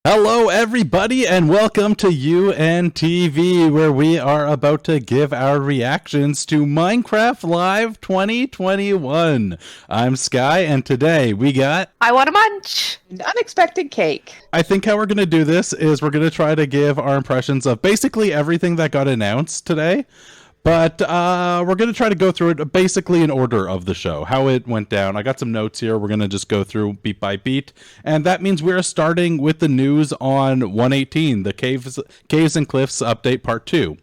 Hello, everybody, and welcome to UNTV, where we are about to give our reactions to Minecraft Live 2021. I'm Sky, and today we got... I want a munch! An unexpected cake. I think how we're going to do this is we're going to try to give our impressions of basically everything that got announced today. But we're going to try to go through it basically in order of the show, how it went down. I got some notes here. We're going to just go through beat by beat. And that means we're starting with the news on 118, the Caves and Cliffs update part 2.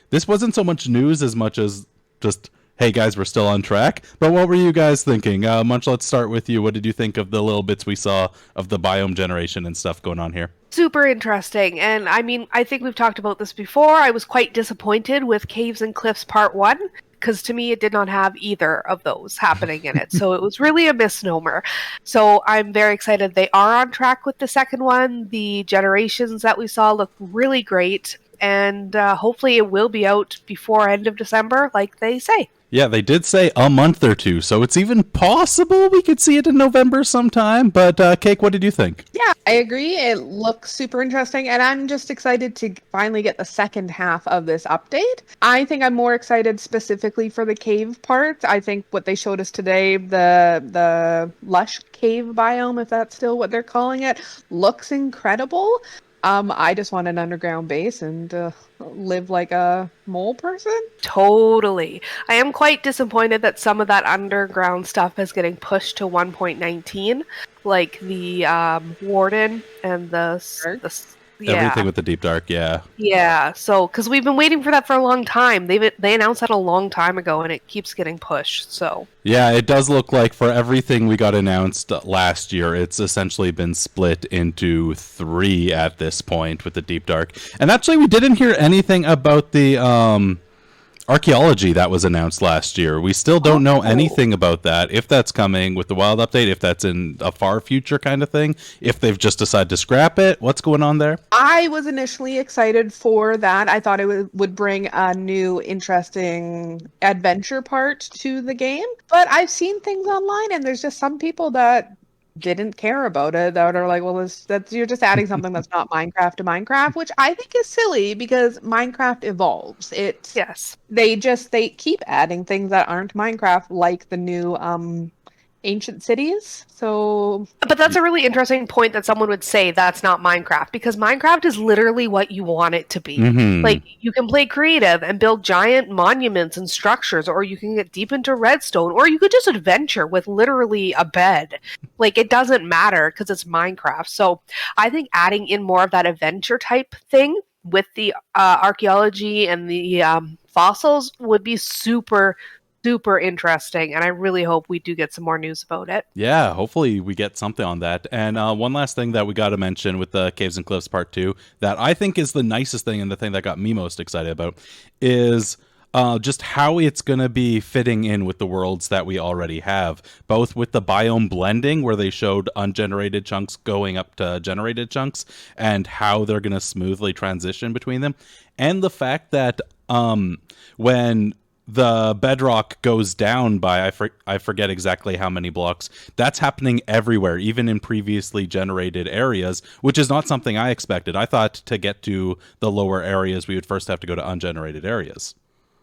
This wasn't so much news as much as just, hey guys, we're still on track. But what were you guys thinking? Munch, let's start with you. What did you think of the little bits we saw of the biome generation and stuff going on here? Super interesting. And I mean, I think we've talked about this before. I was quite disappointed with Caves and Cliffs Part 1, because to me it did not have either of those happening in it. So it was really a misnomer. So I'm very excited they are on track with the second one. The generations that we saw look really great. And hopefully it will be out before end of December, like they say. Yeah, they did say a month or two, so it's even possible we could see it in November sometime. But, Cake, what did you think? Yeah, I agree. It looks super interesting, and I'm just excited to finally get the second half of this update. I think I'm more excited specifically for the cave part. I think what they showed us today, the lush cave biome, if that's still what they're calling it, looks incredible. I just want an underground base and live like a mole person. Totally. I am quite disappointed that some of that underground stuff is getting pushed to 1.19, like the Warden and the Everything with the Deep Dark, yeah. Yeah, so, because we've been waiting for that for a long time. They announced that a long time ago, and it keeps getting pushed, so. Yeah, it does look like for everything we got announced last year, it's essentially been split into 3 at this point with the Deep Dark. And actually, we didn't hear anything about the archaeology that was announced last year. We still don't know anything about that, if that's coming with the wild update, if that's in a far future kind of thing, if they've just decided to scrap it. What's going on there? I was initially excited for that. I thought it would bring a new interesting adventure part to the game, but I've seen things online and there's just some people that didn't care about it, that are like, well, that's you're just adding something that's not Minecraft to Minecraft, which I think is silly because Minecraft evolves. Yes. They keep adding things that aren't Minecraft, like the new ancient cities. So, but that's a really interesting point that someone would say that's not Minecraft, because Minecraft is literally what you want it to be. Like, you can play creative and build giant monuments and structures, or you can get deep into redstone, or you could just adventure with literally a bed. Like, it doesn't matter because it's Minecraft. So I think adding in more of that adventure type thing with the archaeology and the fossils would be super interesting, and I really hope we do get some more news about it. Yeah, hopefully we get something on that. And one last thing that we got to mention with the Caves and Cliffs Part 2 that I think is the nicest thing and the thing that got me most excited about is just how it's going to be fitting in with the worlds that we already have, both with the biome blending where they showed ungenerated chunks going up to generated chunks and how they're going to smoothly transition between them, and the fact that when the bedrock goes down by, I forget exactly how many blocks, that's happening everywhere, even in previously generated areas, which is not something I expected. I thought to get to the lower areas, we would first have to go to ungenerated areas.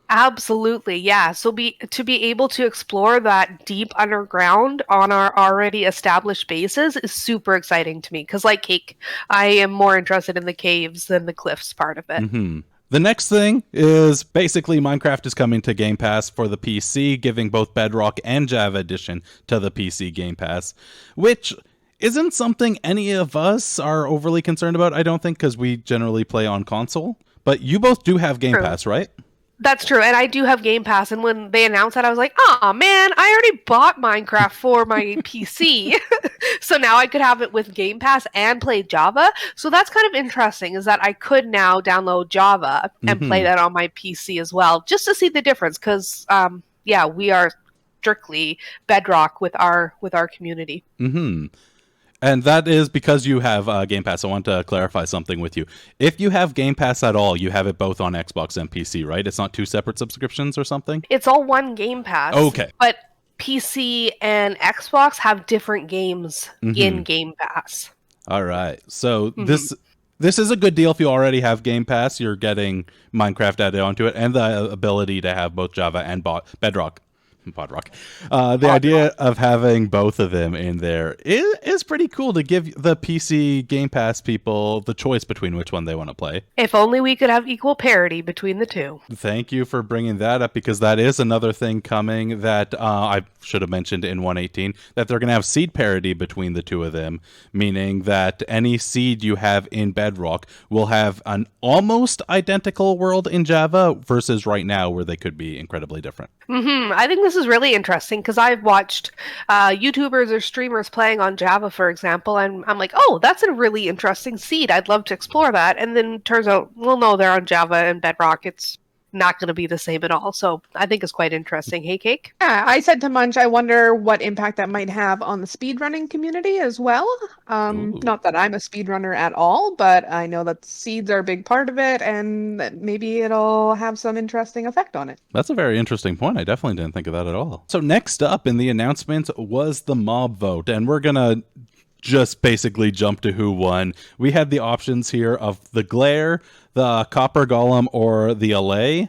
Absolutely, yeah. So to be able to explore that deep underground on our already established bases is super exciting to me, because like Cake, I am more interested in the caves than the cliffs part of it. Mm-hmm. The next thing is basically Minecraft is coming to Game Pass for the PC, giving both Bedrock and Java Edition to the PC Game Pass, which isn't something any of us are overly concerned about, I don't think, because we generally play on console. But you both do have Game Pass, right? That's true, and I do have Game Pass, and when they announced that, I was like, oh man, I already bought Minecraft for my PC, so now I could have it with Game Pass and play Java. So that's kind of interesting, is that I could now download Java and play that on my PC as well, just to see the difference, because, yeah, we are strictly Bedrock with our community. And that is because you have Game Pass. I want to clarify something with you. If you have Game Pass at all, you have it both on Xbox and PC, right? It's not 2 separate subscriptions or something? It's all one Game Pass. Okay. But PC and Xbox have different games in Game Pass. All right. So this is a good deal if you already have Game Pass. You're getting Minecraft added onto it and the ability to have both Java and Bedrock. Podrock. The idea of having both of them in there is pretty cool to give the PC Game Pass people the choice between which one they want to play. If only we could have equal parity between the two. Thank you for bringing that up, because that is another thing coming that I should have mentioned in 118, that they're going to have seed parity between the two of them, meaning that any seed you have in Bedrock will have an almost identical world in Java versus right now where they could be incredibly different. I think this is really interesting because I've watched YouTubers or streamers playing on Java, for example, and I'm like, oh, that's a really interesting seed. I'd love to explore that. And then it turns out, well, no, they're on Java and Bedrock. It's not going to be the same at all. So I think it's quite interesting. Hey, Cake? Yeah, I said to Munch, I wonder what impact that might have on the speedrunning community as well. Not that I'm a speedrunner at all, but I know that seeds are a big part of it, and that maybe it'll have some interesting effect on it. That's a very interesting point. I definitely didn't think of that at all. So next up in the announcement was the mob vote, and we're going to just basically jump to who won. We had the options here of the Glare, the Copper Golem, or the Allay,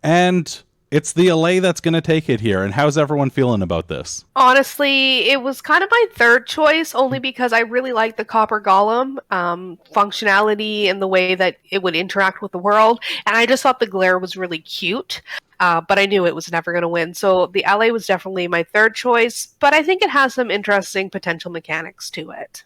and it's the Allay that's going to take it here. And how's everyone feeling about this? Honestly, it was kind of my third choice, only because I really like the Copper Golem functionality and the way that it would interact with the world, and I just thought the Glare was really cute. But I knew it was never going to win. So the LA was definitely my third choice, but I think it has some interesting potential mechanics to it.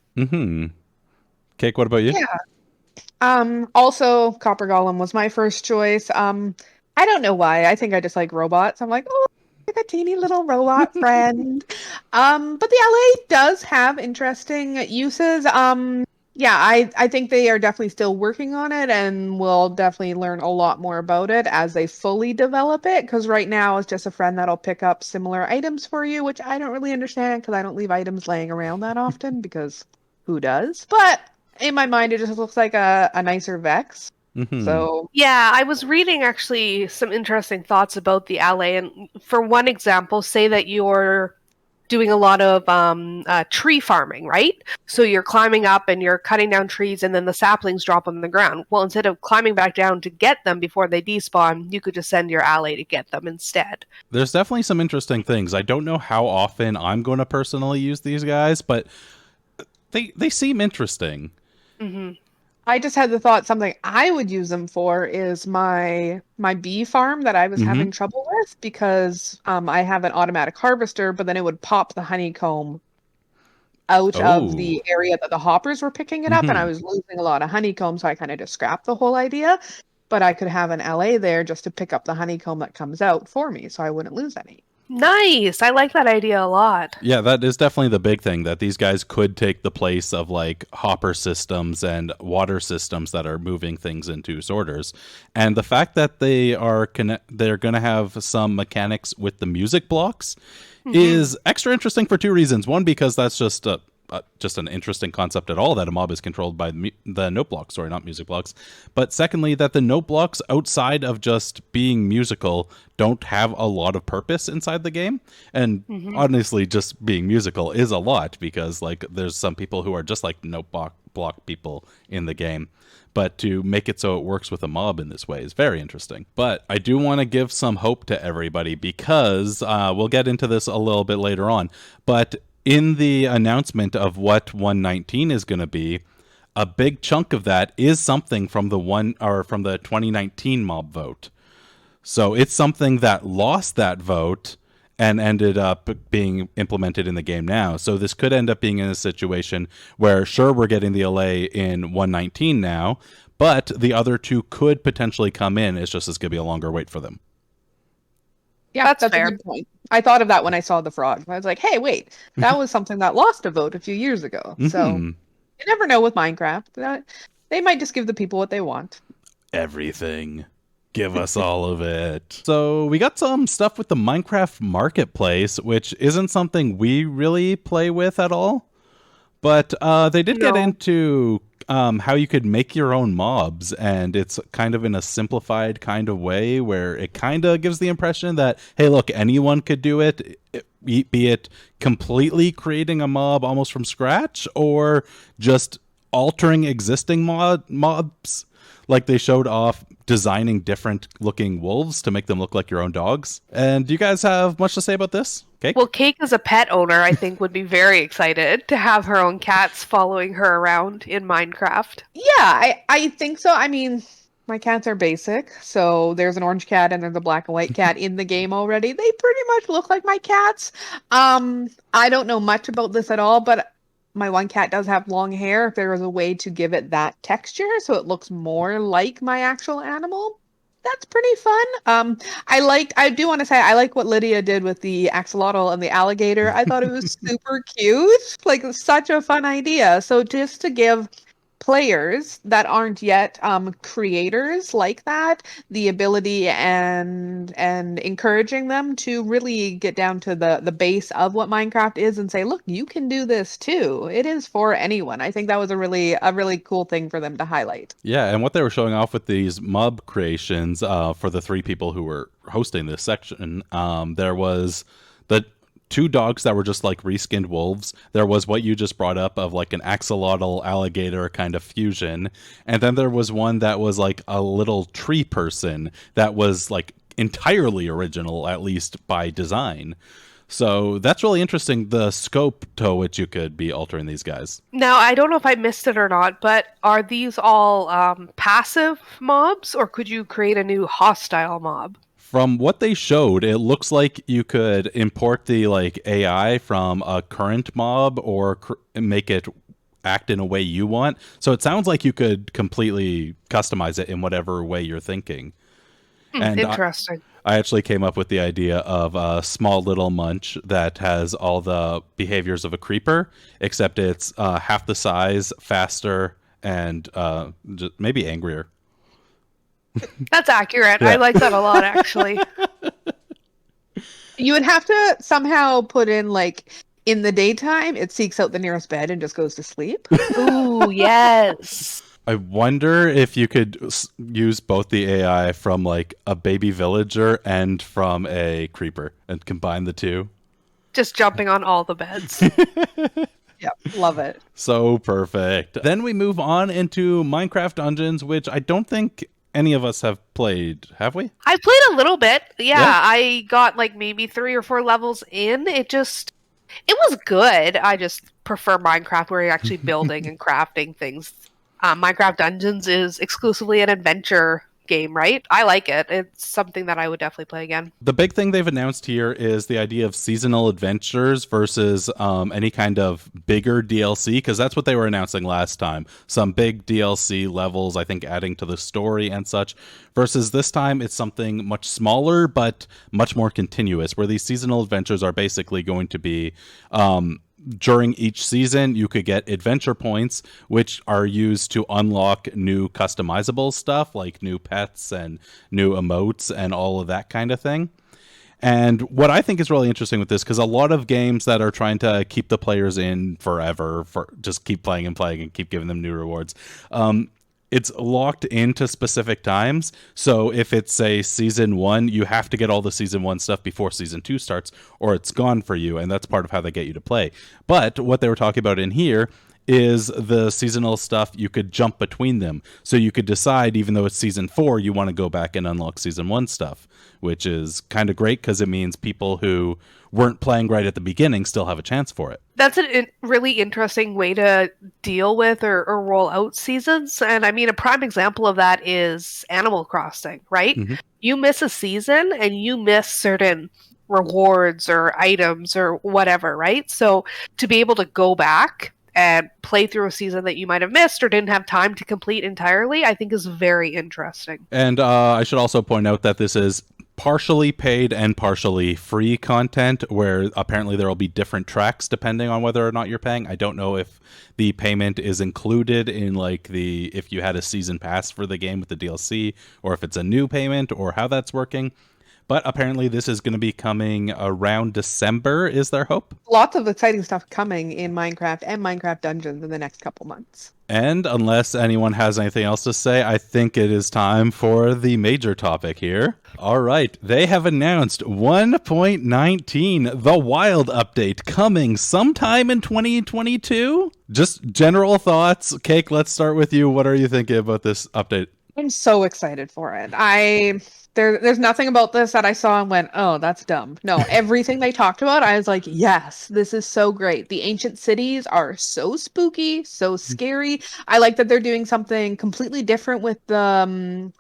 Cake, what about you? Yeah. Also, Copper Golem was my first choice. I don't know why. I think I just like robots. I'm like, oh, like a teeny little robot friend. But the LA does have interesting uses. Yeah, I think they are definitely still working on it, and we'll definitely learn a lot more about it as they fully develop it, because right now it's just a friend that'll pick up similar items for you, which I don't really understand because I don't leave items laying around that often, because who does? But in my mind, it just looks like a nicer Vex. So yeah, I was reading actually some interesting thoughts about the LA, and for one example, say that you're doing a lot of tree farming, right? So you're climbing up and you're cutting down trees, and then the saplings drop on the ground. Well, instead of climbing back down to get them before they despawn, you could just send your ally to get them instead. There's definitely some interesting things. I don't know how often I'm going to personally use these guys, but they seem interesting. I just had the thought something I would use them for is my bee farm that I was having trouble with, because I have an automatic harvester, but then it would pop the honeycomb out of the area that the hoppers were picking it up, and I was losing a lot of honeycomb, so I kind of just scrapped the whole idea. But I could have an LA there just to pick up the honeycomb that comes out for me, so I wouldn't lose any. Nice. I like that idea a lot. Yeah, that is definitely the big thing, that these guys could take the place of like hopper systems and water systems that are moving things into sorters. And the fact that they're going to have some mechanics with the music blocks is extra interesting for two reasons. One, because that's just an interesting concept at all, that a mob is controlled by the note blocks, sorry, not music blocks. But secondly, that the note blocks, outside of just being musical, don't have a lot of purpose inside the game. And honestly, just being musical is a lot, because like there's some people who are just like note block people in the game. But to make it so it works with a mob in this way is very interesting. But I do want to give some hope to everybody, because we'll get into this a little bit later on. But in the announcement of what 119 is going to be, a big chunk of that is something from the 2019 mob vote. So it's something that lost that vote and ended up being implemented in the game now. So this could end up being in a situation where, sure, we're getting the LA in 119 now, but the other two could potentially come in. It's just going to be a longer wait for them. Yeah, that's fair. fair. A good point. I thought of that when I saw the frog. I was like, hey, wait, that was something that lost a vote a few years ago. So you never know with Minecraft. They might just give the people what they want. Everything. Give us all of it. So we got some stuff with the Minecraft Marketplace, which isn't something we really play with at all. But they did get into how you could make your own mobs, and it's kind of in a simplified kind of way where it kind of gives the impression that, hey, look, anyone could do it be it completely creating a mob almost from scratch, or just altering existing mobs. Like they showed off designing different looking wolves to make them look like your own dogs. And do you guys have much to say about this? Cake? Well, Cake as a pet owner, I think, would be very excited to have her own cats following her around in Minecraft. Yeah, I think so. I mean, my cats are basic. So there's an orange cat and there's a black and white cat in the game already. They pretty much look like my cats. I don't know much about this at all, but my one cat does have long hair. If there was a way to give it that texture so it looks more like my actual animal, that's pretty fun. I do want to say I like what Lydia did with the axolotl and the alligator. I thought it was super cute. Like such a fun idea. So just to give players that aren't yet creators like that the ability and encouraging them to really get down to the base of what Minecraft is and say, look, you can do this too. It is for anyone. I think that was a really cool thing for them to highlight. Yeah, and what they were showing off with these mob creations for the 3 people who were hosting this section, there was the 2 dogs that were just like reskinned wolves. There was what you just brought up of like an axolotl alligator kind of fusion. And then there was one that was like a little tree person that was like entirely original, at least by design. So that's really interesting, the scope to which you could be altering these guys. Now, I don't know if I missed it or not, but are these all passive mobs, or could you create a new hostile mob? From what they showed, it looks like you could import the like AI from a current mob or make it act in a way you want. So it sounds like you could completely customize it in whatever way you're thinking. And interesting. I actually came up with the idea of a small little Munch that has all the behaviors of a creeper, except it's half the size, faster, and just maybe angrier. That's accurate. Yeah. I like that a lot, actually. You would have to somehow put in like in the daytime it seeks out the nearest bed and just goes to sleep. Ooh, yes. I wonder if you could use both the AI from like a baby villager and from a creeper and combine the two. Just jumping on all the beds. Yep, love it. So perfect. Then we move on into Minecraft Dungeons, which I don't think any of us have played, have we? I played a little bit. Yeah, I got like maybe 3 or 4 levels in. It was good. I just prefer Minecraft where you're actually building and crafting things. Minecraft Dungeons is exclusively an adventure game, right? I like it. It's something that I would definitely play again. The big thing they've announced here is the idea of seasonal adventures versus any kind of bigger DLC, because that's what they were announcing last time. Some big DLC levels, I think, adding to the story and such, versus this time it's something much smaller but much more continuous, where these seasonal adventures are basically going to be during each season, you could get adventure points, which are used to unlock new customizable stuff like new pets and new emotes and all of that kind of thing. And what I think is really interesting with this, because a lot of games that are trying to keep the players in forever, for just keep playing and playing and keep giving them new rewards, it's locked into specific times. So if it's, say, season 1, you have to get all the season 1 stuff before season 2 starts, or it's gone for you, and that's part of how they get you to play. But what they were talking about in here is the seasonal stuff, you could jump between them. So you could decide, even though it's season 4, you want to go back and unlock season 1 stuff, which is kind of great because it means people who weren't playing right at the beginning still have a chance for it. That's a really interesting way to deal with or roll out seasons. And I mean, a prime example of that is Animal Crossing, right? Mm-hmm. You miss a season and you miss certain rewards or items or whatever, right? So to be able to go back and play through a season that you might have missed or didn't have time to complete entirely, I think is very interesting. And I should also point out that this is partially paid and partially free content, where apparently there will be different tracks depending on whether or not you're paying. I don't know if the payment is included in like if you had a season pass for the game with the DLC, or if it's a new payment, or how that's working. but apparently this is going to be coming around December, is their hope? Lots of exciting stuff coming in Minecraft and Minecraft Dungeons in the next couple months. And unless anyone has anything else to say, I think it is time for the major topic here. All right, they have announced 1.19, the Wild update, coming sometime in 2022. Just general thoughts. Cake, let's start with you. What are you thinking about this update? I'm so excited for it. There's nothing about this that I saw and went, oh, that's dumb. No, everything they talked about, I was like, yes, this is so great. The ancient cities are so spooky, so scary. I like that they're doing something completely different with the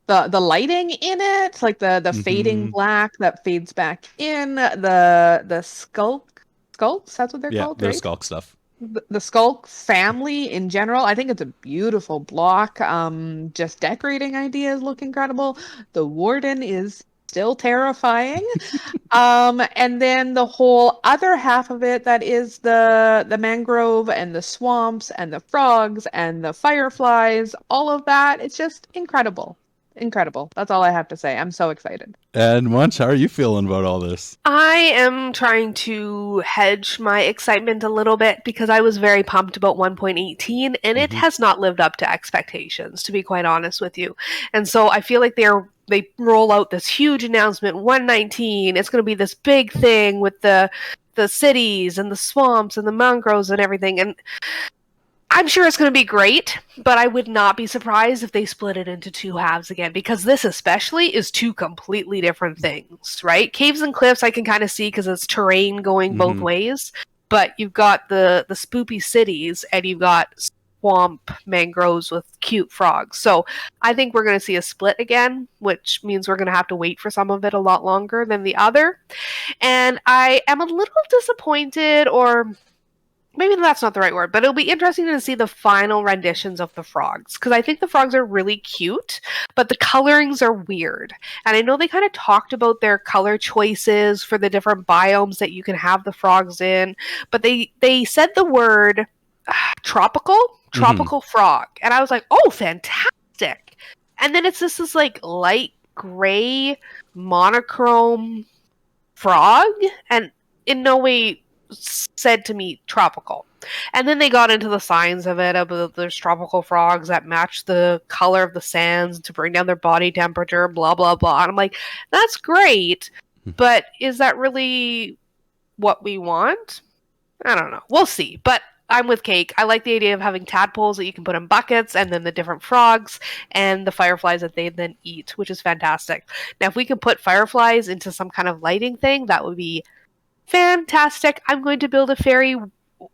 lighting in it, like the fading black that fades back in, the skulks, that's what they're called, Yeah, right? the Skulk stuff. The Skulk family in general, I think it's a beautiful block. Just decorating ideas look incredible. The warden is still terrifying. And then the whole other half of it, that is the mangrove and the swamps and the frogs and the fireflies, all of that, it's just incredible. Incredible. That's all I have to say. I'm so excited. And Munch, how are you feeling about all this? I am trying to hedge my excitement a little bit because I was very pumped about 1.18 and it has not lived up to expectations, to be quite honest with you. And so I feel like they roll out this huge announcement, 119, it's going to be this big thing with the cities and the swamps and the mangroves and everything. And I'm sure it's going to be great, but I would not be surprised if they split it into two halves again, because this especially is two completely different things, right? Caves and cliffs I can kind of see because it's terrain going both ways, but you've got the spoopy cities and you've got swamp mangroves with cute frogs. So I think we're going to see a split again, which means we're going to have to wait for some of it a lot longer than the other. And I am a little disappointed, or maybe that's not the right word, but it'll be interesting to see the final renditions of the frogs, because I think the frogs are really cute, but the colorings are weird. And I know they kind of talked about their color choices for the different biomes that you can have the frogs in, but they said the word tropical frog, and I was like, oh, fantastic. And then it's just this like light gray monochrome frog, and in no way said to me tropical. And then they got into the signs of it, about there's tropical frogs that match the color of the sands to bring down their body temperature, blah blah blah. And I'm like, that's great, but is that really what we want? I don't know, we'll see. But I'm with Cake. I like the idea of having tadpoles that you can put in buckets, and then the different frogs and the fireflies that they then eat, which is fantastic. Now if we could put fireflies into some kind of lighting thing, that would be fantastic. I'm going to build a fairy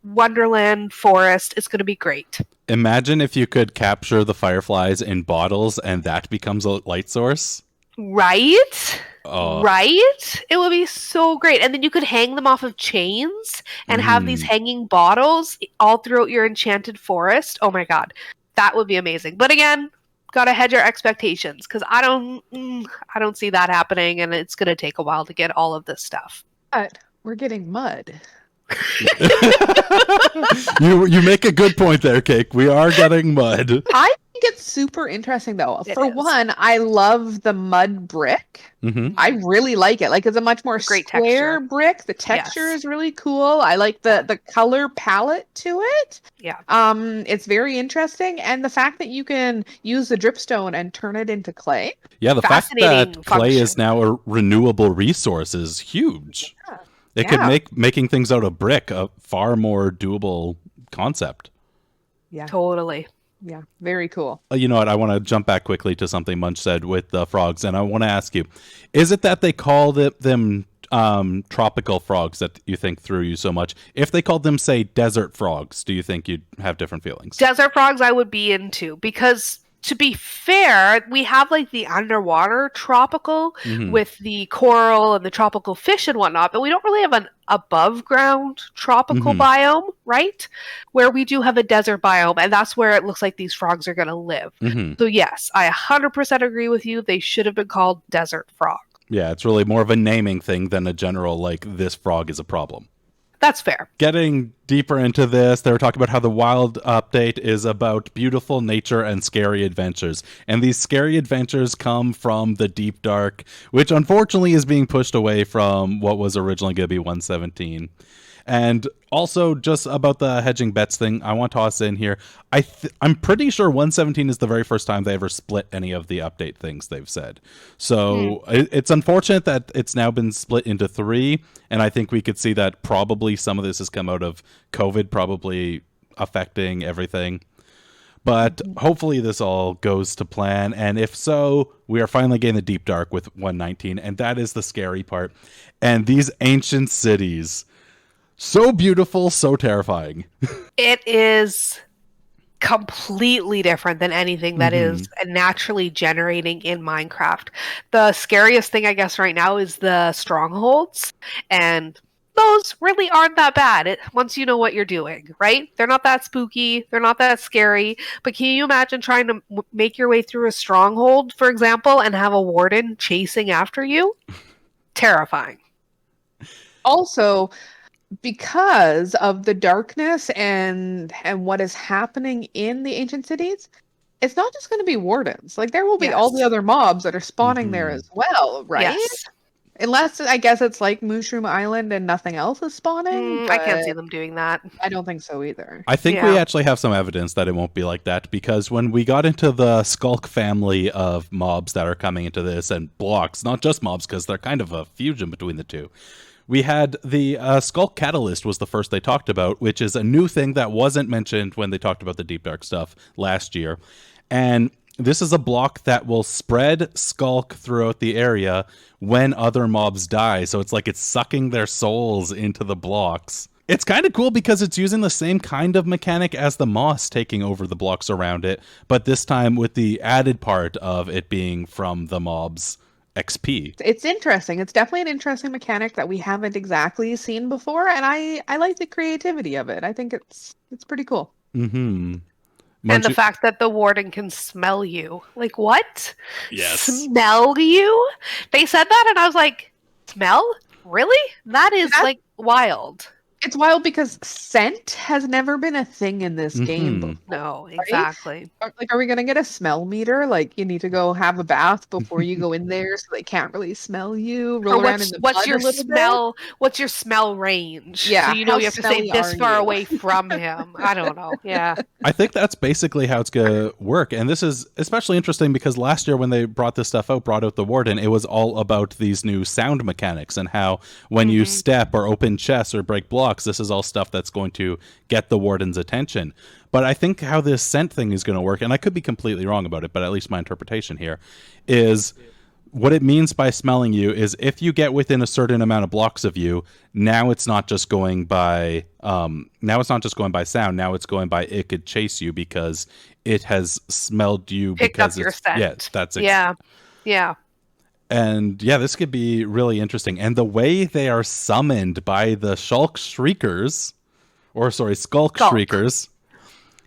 wonderland forest. It's going to be great. Imagine if you could capture the fireflies in bottles and that becomes a light source. Right? Right? It would be so great. And then you could hang them off of chains and have these hanging bottles all throughout your enchanted forest. Oh my god. That would be amazing. But again, gotta hedge our expectations, because I don't see that happening, and it's going to take a while to get all of this stuff. But we're getting mud. You make a good point there, Cake. We are getting mud. I think it's super interesting, though. For one, I love the mud brick. I really like it. Like, it's a much more great square texture. Brick. The texture is really cool. I like the color palette to it. Yeah. It's very interesting, and the fact that you can use the dripstone and turn it into clay. Yeah, the fact that clay is now a renewable resource is huge. Yeah. It could make making things out of brick a far more doable concept. Yeah. Totally. Yeah, very cool. You know what? I want to jump back quickly to something Munch said with the frogs, and I want to ask you, is it that they call them tropical frogs that you think threw you so much? If they called them, say, desert frogs, do you think you'd have different feelings? Desert frogs I would be into, because to be fair, we have like the underwater tropical with the coral and the tropical fish and whatnot, but we don't really have an above ground tropical biome, right? Where we do have a desert biome, and that's where it looks like these frogs are going to live. So yes, I 100% agree with you. They should have been called desert frogs. Yeah, it's really more of a naming thing than a general, like, this frog is a problem. That's fair. Getting deeper into this, they were talking about how the wild update is about beautiful nature and scary adventures. And these scary adventures come from the deep dark, which unfortunately is being pushed away from what was originally going to be 117. And also, just about the hedging bets thing, I want to toss in here. I'm pretty sure 117 is the very first time they ever split any of the update things they've said. So it's unfortunate that it's now been split into 3. And I think we could see that probably some of this has come out of COVID, probably affecting everything. But hopefully this all goes to plan. And if so, we are finally getting the deep dark with 119. And that is the scary part. And these ancient cities, so beautiful, so terrifying. It is completely different than anything that is naturally generating in Minecraft. The scariest thing, I guess, right now is the strongholds. And those really aren't that bad once you know what you're doing, right? They're not that spooky. They're not that scary. But can you imagine trying to make your way through a stronghold, for example, and have a warden chasing after you? Terrifying. Also, because of the darkness and what is happening in the ancient cities, it's not just going to be wardens. Like, there will be all the other mobs that are spawning there as well, right? Yes. Unless, I guess, it's like Mushroom Island and nothing else is spawning. I can't see them doing that. I don't think so either. I think we actually have some evidence that it won't be like that, because when we got into the Skulk family of mobs that are coming into this, and blocks, not just mobs, because they're kind of a fusion between the two, we had the Skulk Catalyst was the first they talked about, which is a new thing that wasn't mentioned when they talked about the Deep Dark stuff last year. And this is a block that will spread Skulk throughout the area when other mobs die. So it's like it's sucking their souls into the blocks. It's kind of cool because it's using the same kind of mechanic as the moss taking over the blocks around it, but this time with the added part of it being from the mobs' XP. It's interesting. It's definitely an interesting mechanic that we haven't exactly seen before, and I like the creativity of it. I think it's pretty cool. Mm-hmm. And the fact that the warden can smell you. Like, what? Yes. Smell you? They said that, and I was like, smell? Really? That is, like, wild. It's wild because scent has never been a thing in this game before. No, exactly. Right? Are we going to get a smell meter? Like, you need to go have a bath before you go in there so they can't really smell you? Roll around in the what's mud your a little smell? Bit? What's your smell range? Yeah. So you know you have to stay this far away from him. I don't know. Yeah. I think that's basically how it's going to work. And this is especially interesting because last year when they brought this stuff out, brought out the warden, it was all about these new sound mechanics and how when you step or open chests or break blocks, this is all stuff that's going to get the warden's attention. But I think how this scent thing is going to work, and I could be completely wrong about it, but at least my interpretation here is what it means by smelling you is if you get within a certain amount of blocks of you, now it's not just going by sound, now it's going by it could chase you because it has smelled you. Picked because up your it's scent. Yes, that's yeah. And yeah, this could be really interesting. And the way they are summoned by the Skulk Shriekers,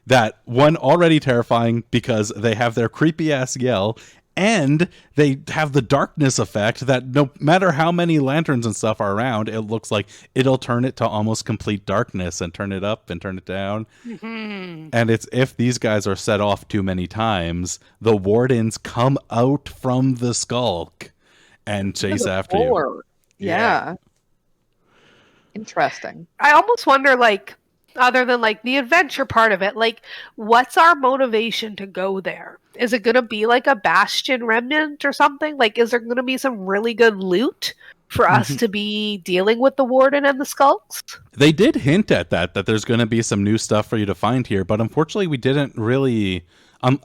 that one already terrifying because they have their creepy ass yell and they have the darkness effect that no matter how many lanterns and stuff are around, it looks like it'll turn it to almost complete darkness and turn it up and turn it down. And it's if these guys are set off too many times, the wardens come out from the Skulk and chase after you. Yeah. Interesting. I almost wonder, like, other than like the adventure part of it, like, what's our motivation to go there? Is it going to be like a Bastion remnant or something? Like, is there going to be some really good loot for us to be dealing with the warden and the skulks? They did hint at that there's going to be some new stuff for you to find here, but unfortunately we didn't really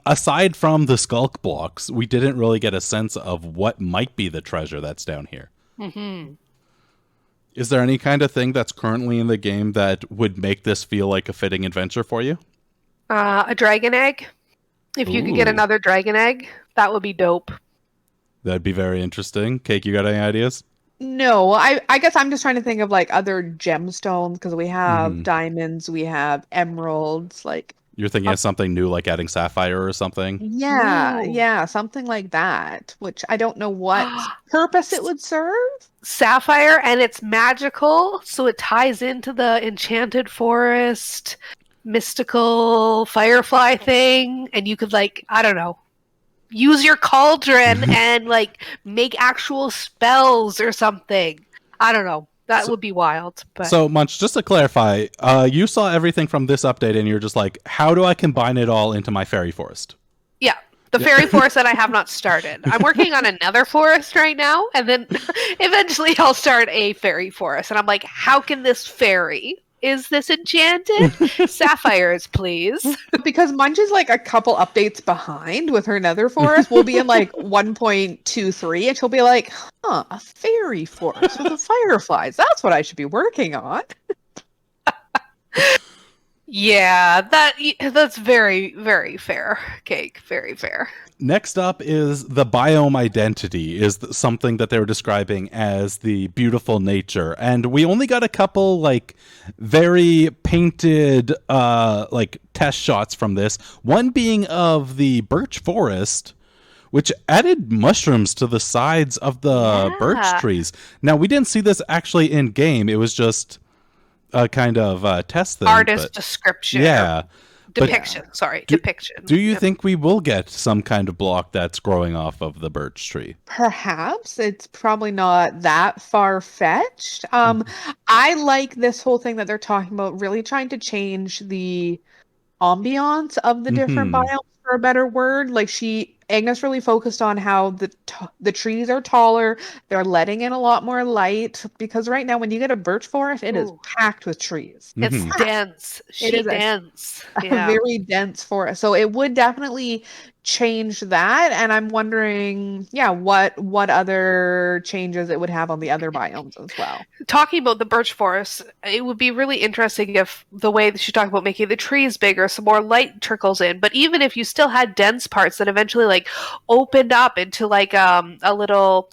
aside from the Skulk blocks, we didn't really get a sense of what might be the treasure that's down here. Is there any kind of thing that's currently in the game that would make this feel like a fitting adventure for you? A dragon egg. If you could get another dragon egg, that would be dope. That'd be very interesting. Cake, you got any ideas? No, I guess I'm just trying to think of like other gemstones because we have diamonds, we have emeralds. Like, You're thinking of something new, like adding Sapphire or something? Yeah, Ooh. yeah, something like that, which I don't know what purpose it would serve. Sapphire, and it's magical, so it ties into the enchanted forest, mystical firefly thing, and you could, like, I don't know, use your cauldron and like make actual spells or something. I don't know. That would be wild. But So, Munch, just to clarify, you saw everything from this update and you're just like, how do I combine it all into my fairy forest? yeah, the fairy forest that I have not started. I'm working on another forest right now, and then eventually I'll start a fairy forest. And I'm like, how can this fairy? Is this enchanted? Sapphires, please. Because Munch is like a couple updates behind with her nether forest. We'll be in like 1.23 and she'll be like, huh, a fairy forest with the fireflies. That's what I should be working on. Yeah, that's very, very fair, Cake. Very fair. Next up is the biome identity, is something that they were describing as the beautiful nature. And we only got a couple, like, very painted, like, test shots from this. One being of the birch forest, which added mushrooms to the sides of the birch trees. Now, we didn't see this actually in game. It was just a kind of test thing. Artist description. Yeah. Depiction. Depiction. Do you think we will get some kind of block that's growing off of the birch tree? Perhaps. It's probably not that far-fetched. I like this whole thing that they're talking about, really trying to change the ambiance of the different biomes, for a better word. Like Agnes really focused on how the trees are taller. They're letting in a lot more light, because right now when you get a birch forest, it is packed with trees. It's dense. It is dense. a very dense forest. So it would definitely change that. And I'm wondering, what other changes it would have on the other biomes as well. Talking about the birch forest, it would be really interesting if the way that she talked about making the trees bigger, some more light trickles in. But even if you still had dense parts that eventually like opened up into like a little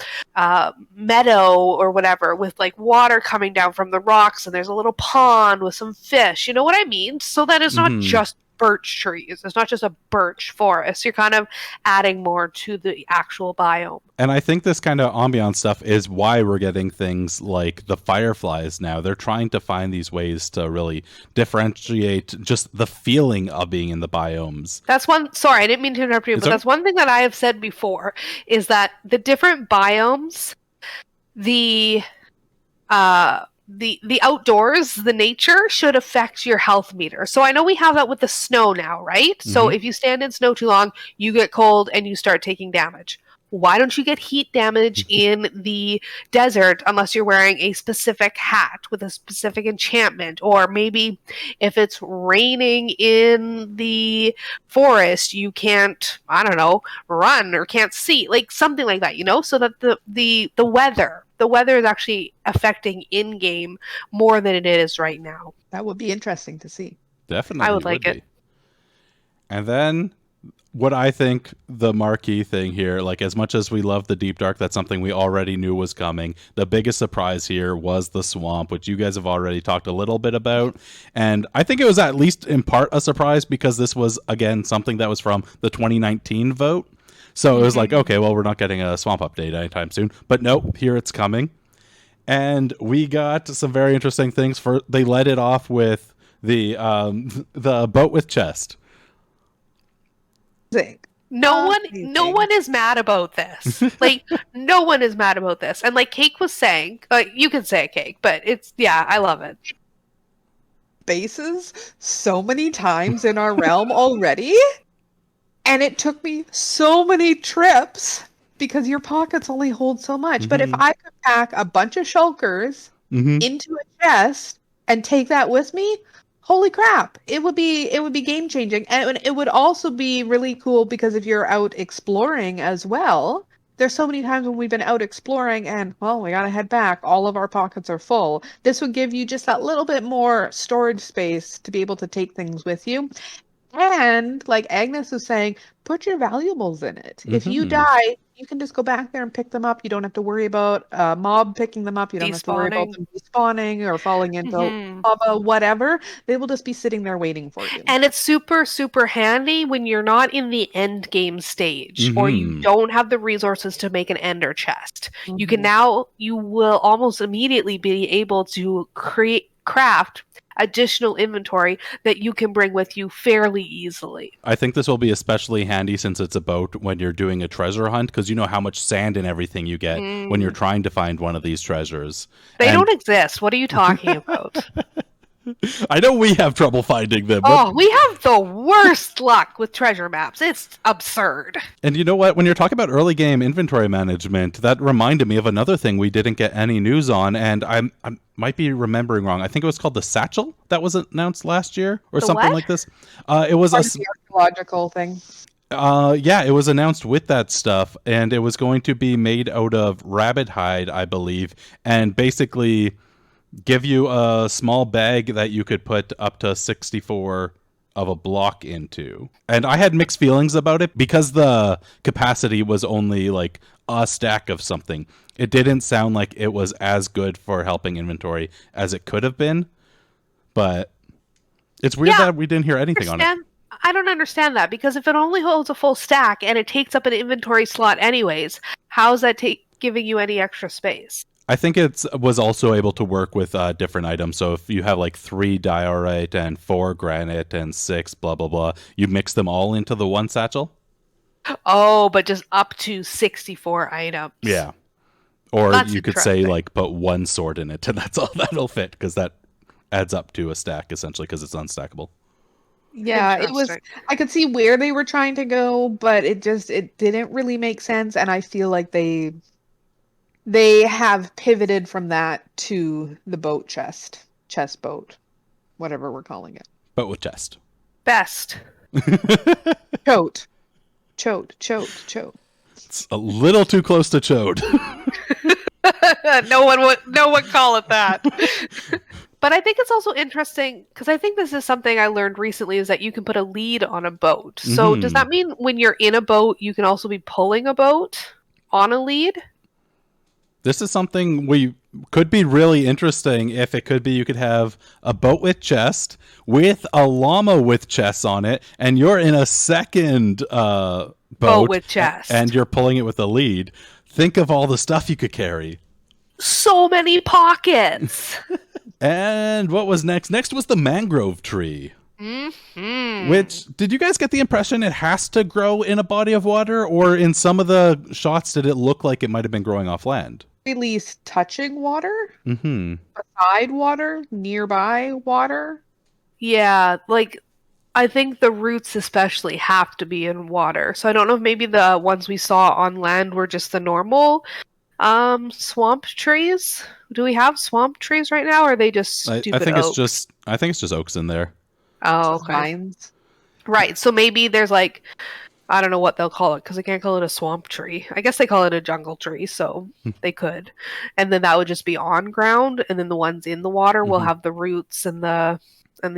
meadow or whatever, with like water coming down from the rocks, and there's a little pond with some fish, you know what I mean? So that it's not just birch trees. It's not just a birch forest. You're kind of adding more to the actual biome. And I think this kind of ambiance stuff is why we're getting things like the fireflies now. They're trying to find these ways to really differentiate just the feeling of being in the biomes. That's one, sorry, I didn't mean to interrupt you, but that's one thing that I have said before, is that the different biomes, the outdoors, the nature should affect your health meter. So I know we have that with the snow now, right? So if you stand in snow too long, you get cold and you start taking damage. Why don't you get heat damage in the desert unless you're wearing a specific hat with a specific enchantment? Or maybe if it's raining in the forest, you can't, I don't know, run or can't see. Like something like that, you know? So that the weather is actually affecting in-game more than it is right now. That would be interesting to see. Definitely. I would like it. And then what I think the marquee thing here, like as much as we love the Deep Dark, that's something we already knew was coming. The biggest surprise here was the swamp, which you guys have already talked a little bit about. And I think it was at least in part a surprise because this was, again, something that was from the 2019 vote. So it was like, okay, well, we're not getting a swamp update anytime soon. But no, here it's coming. And we got some very interesting things. They led it off with the boat with chest. No one is mad about this. Like, no one is mad about this. And like Cake was saying, you can say Cake, but it's, I love it. Bases so many times in our realm already. And it took me so many trips because your pockets only hold so much. But if I could pack a bunch of shulkers into a chest and take that with me, holy crap, it would be game changing. And it would also be really cool because if you're out exploring as well, there's so many times when we've been out exploring and, well, we gotta head back. All of our pockets are full. This would give you just that little bit more storage space to be able to take things with you. And like Agnes was saying, put your valuables in it. If you die, you can just go back there and pick them up. You don't have to worry about a mob picking them up. You don't have to worry about Despawning. them despawning or falling into Mhm. lava, whatever. They will just be sitting there waiting for you. And it's super, super handy when you're not in the end game stage or you don't have the resources to make an ender chest. You can you will almost immediately be able to craft additional inventory that you can bring with you fairly easily. I think this will be especially handy since it's a boat when you're doing a treasure hunt, because you know how much sand and everything you get when you're trying to find one of these treasures. They don't exist. What are you talking about? I know we have trouble finding them. Oh, we have the worst luck with treasure maps. It's absurd. And you know what? When you're talking about early game inventory management, that reminded me of another thing we didn't get any news on, and I might be remembering wrong. I think it was called the Satchel that was announced last year or something like this. It was a archaeological thing. Yeah, it was announced with that stuff, and it was going to be made out of rabbit hide, I believe, and basically give you a small bag that you could put up to 64 of a block into. And I had mixed feelings about it because the capacity was only like a stack of something. It didn't sound like it was as good for helping inventory as it could have been. But it's weird that we didn't hear anything on it. I don't understand that, because if it only holds a full stack and it takes up an inventory slot anyways, how is that giving you any extra space? I think it was also able to work with different items. So if you have like 3 diorite and 4 granite and 6 blah, blah, blah, you mix them all into the one satchel. Oh, but just up to 64 items. Yeah. Or you could say like put 1 sword in it and that's all that'll fit, because that adds up to a stack essentially because it's unstackable. Yeah, it was. I could see where they were trying to go, but it didn't really make sense. And I feel like they have pivoted from that to the boat chest boat, whatever we're calling it. Boat with chest. Best. Chote. It's a little too close to chode. No one would call it that. But I think it's also interesting, because I think this is something I learned recently, is that you can put a lead on a boat. So does that mean when you're in a boat, you can also be pulling a boat on a lead? This is something we could be really interesting if it could be you could have a boat with chest with a llama with chests on it, and you're in a second boat with chest. And you're pulling it with a lead. Think of all the stuff you could carry. So many pockets. And what was next? Next was the mangrove tree. Which, did you guys get the impression it has to grow in a body of water? Or in some of the shots, did it look like it might have been growing off land? At least touching water? Beside water? Nearby water? Yeah, like, I think the roots especially have to be in water. So I don't know if maybe the ones we saw on land were just the normal swamp trees. Do we have swamp trees right now, or are they just stupid I think oaks? I think it's just oaks in there. Oh, okay. Vines. Right, so maybe there's like, I don't know what they'll call it, because they can't call it a swamp tree. I guess they call it a jungle tree, so they could. And then that would just be on ground, and then the ones in the water will have the roots and the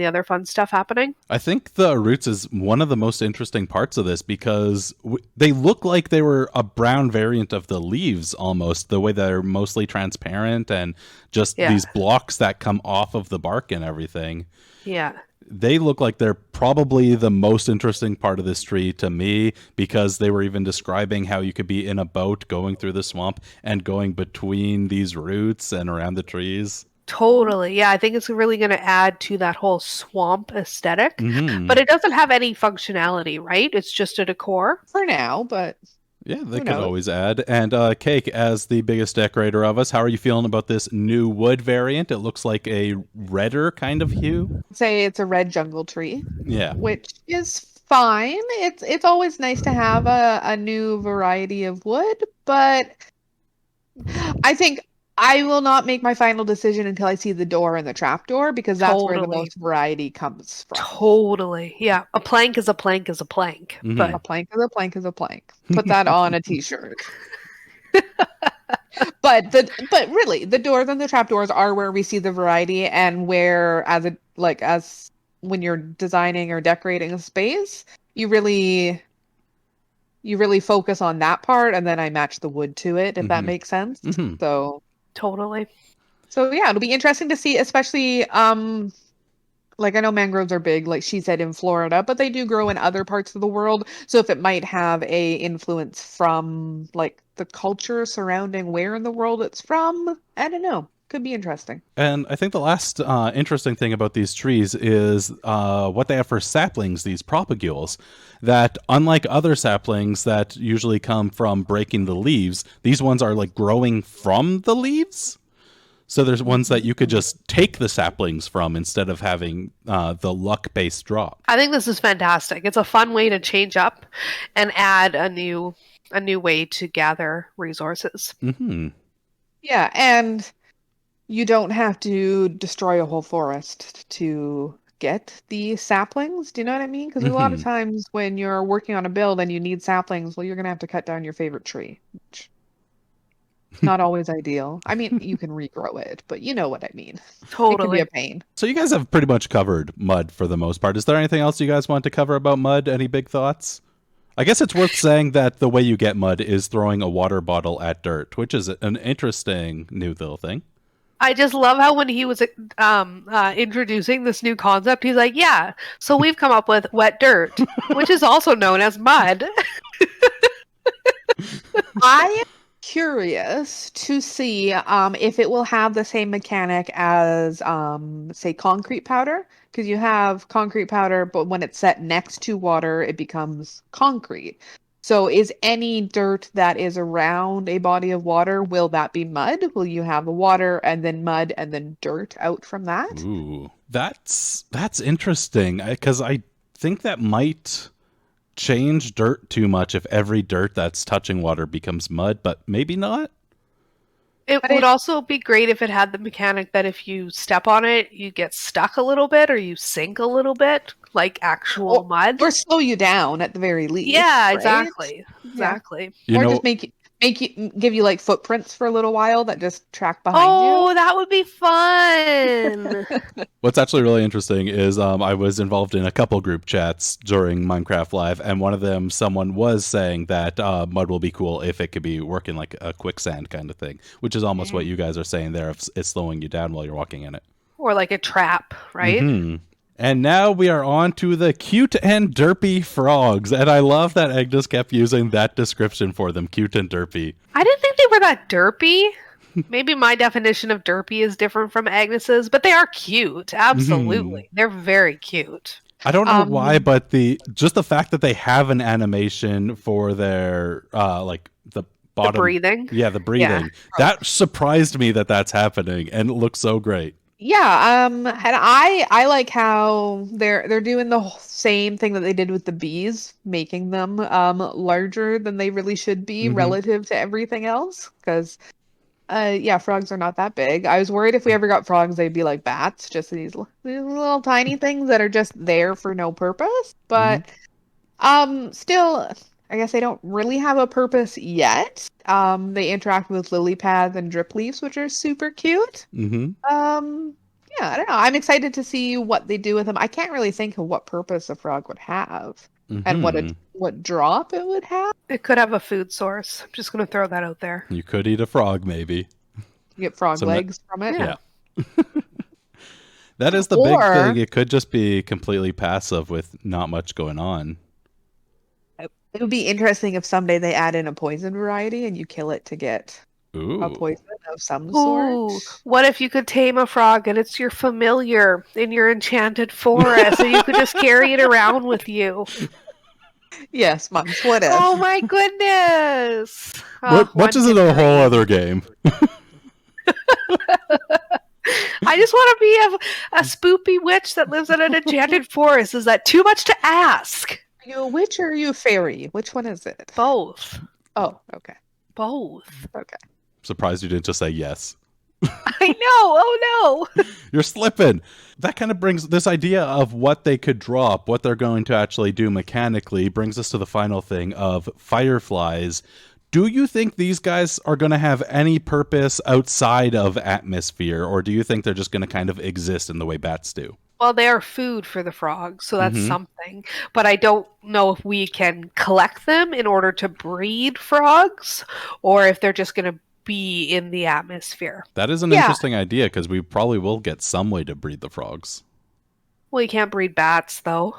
other fun stuff happening. I think the roots is one of the most interesting parts of this, because they look like they were a brown variant of the leaves almost, the way they're mostly transparent and just these blocks that come off of the bark and everything. Yeah. They look like they're probably the most interesting part of this tree to me, because they were even describing how you could be in a boat going through the swamp and going between these roots and around the trees. Totally. Yeah, I think it's really going to add to that whole swamp aesthetic. But it doesn't have any functionality, right? It's just a decor. For now, but... Yeah, they could always add. And Cake, as the biggest decorator of us, how are you feeling about this new wood variant? It looks like a redder kind of hue. Say it's a red jungle tree. Yeah. Which is fine. It's always nice to have a new variety of wood, but I think I will not make my final decision until I see the door and the trapdoor, because that's where the most variety comes from. Totally. Yeah. A plank is a plank is a plank. But a plank is a plank is a plank. Put that on a t-shirt. But really, the doors and the trapdoors are where we see the variety, and where as when you're designing or decorating a space, you really focus on that part, and then I match the wood to it, if that makes sense. So Totally. So yeah, it'll be interesting to see, especially like I know mangroves are big, like she said, in Florida, but they do grow in other parts of the world. So if it might have a influence from like the culture surrounding where in the world it's from, I don't know. Could be interesting. And I think the last interesting thing about these trees is what they have for saplings, these propagules, that unlike other saplings that usually come from breaking the leaves, these ones are like growing from the leaves. So there's ones that you could just take the saplings from instead of having the luck-based drop. I think this is fantastic. It's a fun way to change up and add a new way to gather resources. Yeah, and you don't have to destroy a whole forest to get the saplings. Do you know what I mean? Because a lot of times when you're working on a build and you need saplings, well, you're going to have to cut down your favorite tree, which is not always ideal. I mean, you can regrow it, but you know what I mean. Totally. It can be a pain. So you guys have pretty much covered mud for the most part. Is there anything else you guys want to cover about mud? Any big thoughts? I guess it's worth saying that the way you get mud is throwing a water bottle at dirt, which is an interesting new little thing. I just love how when he was introducing this new concept, he's like, yeah, so we've come up with wet dirt, which is also known as mud. I am curious to see if it will have the same mechanic as, say, concrete powder. Because you have concrete powder, but when it's set next to water, it becomes concrete. So is any dirt that is around a body of water, will that be mud? Will you have the water and then mud and then dirt out from that? Ooh, that's interesting, because I think that might change dirt too much if every dirt that's touching water becomes mud, but maybe not. It would also be great if it had the mechanic that if you step on it, you get stuck a little bit or you sink a little bit, like actual mud. Or slow you down at the very least. Yeah, right? exactly. Exactly. Or just give you like footprints for a little while that just track behind you. Oh, that would be fun. What's actually really interesting is I was involved in a couple group chats during Minecraft Live, and one of them, someone was saying that mud will be cool if it could be working like a quicksand kind of thing, which is almost what you guys are saying there, if it's slowing you down while you're walking in it. Or like a trap, right? And now we are on to the cute and derpy frogs. And I love that Agnes kept using that description for them, cute and derpy. I didn't think they were that derpy. Maybe my definition of derpy is different from Agnes's, but they are cute. Absolutely. They're very cute. I don't know why, but the fact that they have an animation for their like the bottom, the breathing. Yeah, the breathing. Yeah. That surprised me that that's happening, and it looks so great. Yeah, and I like how they're doing the same thing that they did with the bees, making them larger than they really should be relative to everything else. Because, frogs are not that big. I was worried if we ever got frogs, they'd be like bats, just these little tiny things that are just there for no purpose. But still, I guess they don't really have a purpose yet. They interact with lily pads and drip leaves, which are super cute. I don't know. I'm excited to see what they do with them. I can't really think of what purpose a frog would have and what drop it would have. It could have a food source. I'm just going to throw that out there. You could eat a frog, maybe. You get frog legs from it. Yeah. That is the big thing. It could just be completely passive with not much going on. It would be interesting if someday they add in a poison variety and you kill it to get a poison of some sort. What if you could tame a frog and it's your familiar in your enchanted forest and you could just carry it around with you? Yes, Munch, what if? Oh my goodness! Munch is in a whole other game. I just want to be a spoopy witch that lives in an enchanted forest. Is that too much to ask? Are you a witch or are you a fairy? Which one is it? Both. Oh, okay. Both. Okay. Surprised you didn't just say yes. I know. Oh no. You're slipping. That kind of brings this idea of what they could drop, what they're going to actually do mechanically, brings us to the final thing of Fireflies. Do you think these guys are going to have any purpose outside of atmosphere, or do you think they're just going to kind of exist in the way bats do? Well, they are food for the frogs, so that's Mhm. something. But I don't know if we can collect them in order to breed frogs, or if they're just going to be in the atmosphere. That is an Yeah. interesting idea, because we probably will get some way to breed the frogs. Well, you can't breed bats, though.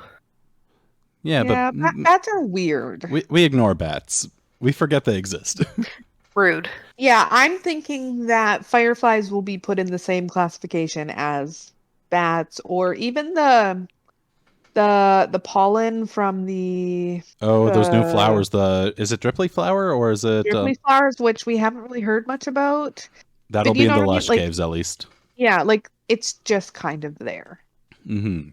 Yeah, Yeah, but bats are weird. we ignore bats. We forget they exist. Rude. Yeah, I'm thinking that fireflies will be put in the same classification as bats, or even the pollen from the Oh, those new uh, flowers. Is it Dripply flower, or is it Ripley flowers, which we haven't really heard much about. that'll But be you in know the what I mean? lush Like, caves at least? yeah, like it's just kind of there. Hmm.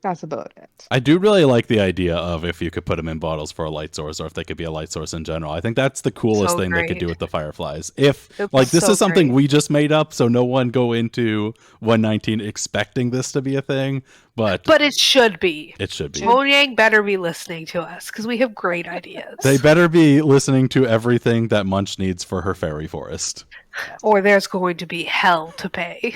That's about it. I do really like the idea of if you could put them in bottles for a light source, or if they could be a light source in general. I think that's the coolest So thing they could do great. with the fireflies. If It's like this so is something great. we just made up, so no one go into 119 expecting this to be a thing, but it should be. it should be. Monyang better be listening to us because we have great ideas. They better be listening to everything that Munch needs for her fairy forest. Or there's going to be hell to pay.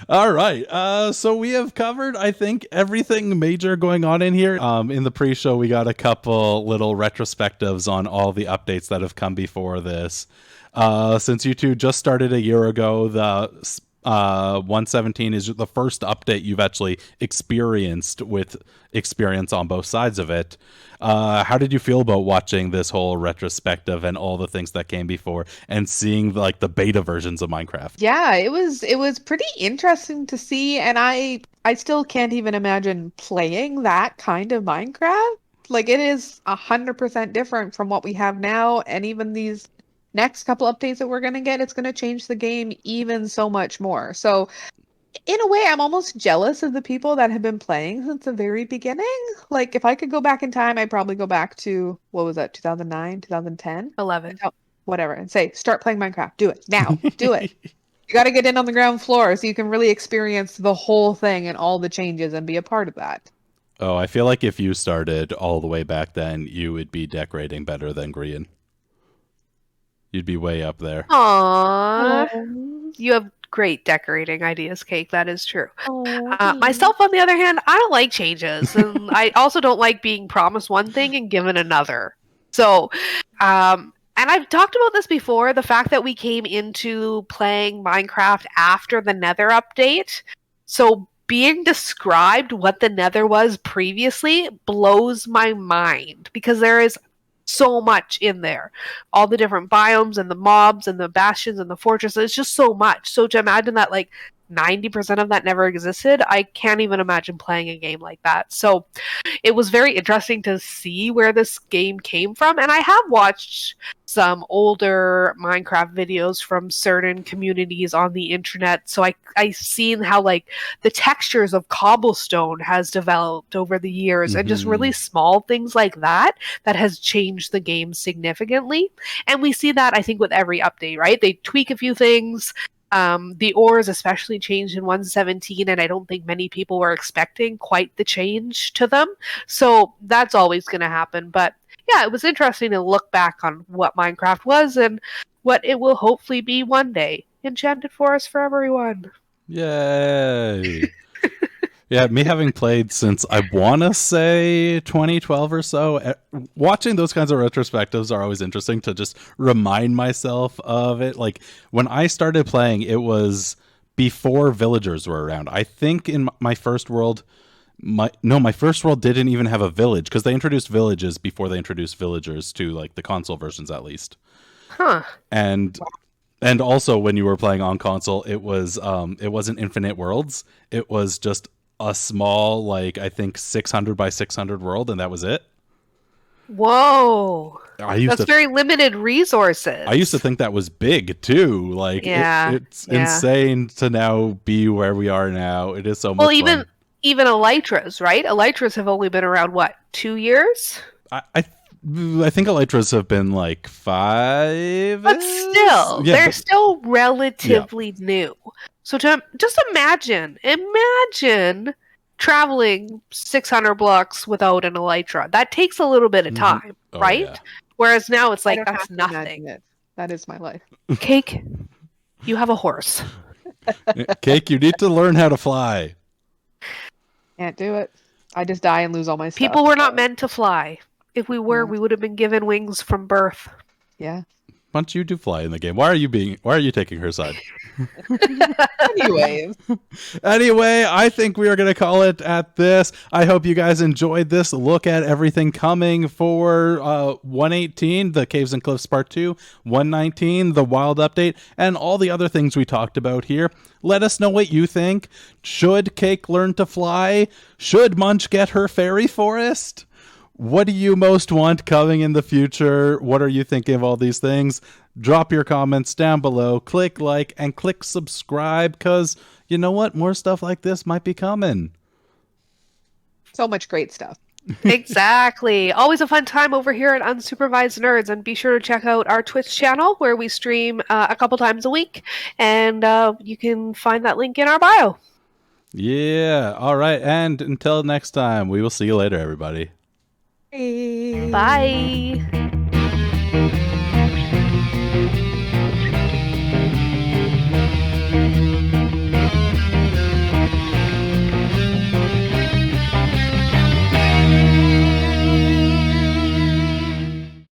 All right. So we have covered, I think, everything major going on in here. In the pre-show, we got a couple little retrospectives on all the updates that have come before this. Since you two just started a year ago, the 117 is the first update you've actually experienced with experience on both sides of it. How did you feel about watching this whole retrospective and all the things that came before, and seeing like the beta versions of Minecraft? Yeah, it was pretty interesting to see, and I still can't even imagine playing that kind of Minecraft. Like it is 100% different from what we have now, and even these next couple updates that we're gonna get, it's gonna change the game even so much more. So in a way, I'm almost jealous of the people that have been playing since the very beginning. Like if I could go back in time, I'd probably go back to what was that, 2009, 2010? 11. Whatever, and say, start playing Minecraft. Do it now. Do it. You got to get in on the ground floor so you can really experience the whole thing and all the changes and be a part of that. Oh, I feel like if you started all the way back then, you would be decorating better than Grian. You'd be way up there. Aww. Oh, You have great decorating ideas, Cake. That is true. oh, Myself, on the other hand, I don't like changes. And I also don't like being promised one thing and given another. So, and I've talked about this before, the fact that we came into playing Minecraft after the Nether update. So being described what the Nether was previously blows my mind because there is so much in there. All the different biomes and the mobs and the bastions and the fortresses. It's just so much. So to imagine that like 90% of that never existed, I can't even imagine playing a game like that. So it was very interesting to see where this game came from. And I have watched some older Minecraft videos from certain communities on the internet. So I've seen how like the textures of cobblestone has developed over the years and just really small things like that has changed the game significantly. And we see that I think with every update, right? They tweak a few things. The ores especially changed in 117, and I don't think many people were expecting quite the change to them. So that's always going to happen. But yeah, it was interesting to look back on what Minecraft was and what it will hopefully be one day. Enchanted Forest for everyone. Yay. Yeah, me having played since I want to say 2012 or so, watching those kinds of retrospectives are always interesting to just remind myself of it. Like when I started playing, it was before villagers were around. I think in my first world, my first world didn't even have a village because they introduced villages before they introduced villagers to like the console versions at least. Huh. And also when you were playing on console, it wasn't infinite worlds. It was just a small, like I think 600 by 600 world, and that was it. Whoa. That's to very limited resources. I used to think that was big too. Like it's insane to now be where we are now. It is so much fun. Even elytras, right? Elytras have only been around what, 2 years? I think elytras have been like 5, but still, they're still relatively new. So to just imagine traveling 600 blocks without an elytra. That takes a little bit of time, right? Yeah. Whereas now it's like that's nothing. That is my life. Cake, you have a horse. Cake, you need to learn how to fly. Can't do it. I just die and lose all my stuff. People were not meant to fly. If we were, we would have been given wings from birth. Yeah. Munch, you do fly in the game. Why are you taking her side? Anyways. Anyway, I think we are going to call it at this. I hope you guys enjoyed this look at everything coming for 118, the Caves and Cliffs Part 2, 119, the Wild Update, and all the other things we talked about here. Let us know what you think. Should Cake learn to fly? Should Munch get her fairy forest? What do you most want coming in the future? What are you thinking of all these things? Drop your comments down below. Click like and click subscribe, because you know what? More stuff like this might be coming. So much great stuff. Exactly. Always a fun time over here at Unsupervised Nerds. And be sure to check out our Twitch channel where we stream a couple times a week. And you can find that link in our bio. Yeah. All right. And until next time, we will see you later, everybody. Bye.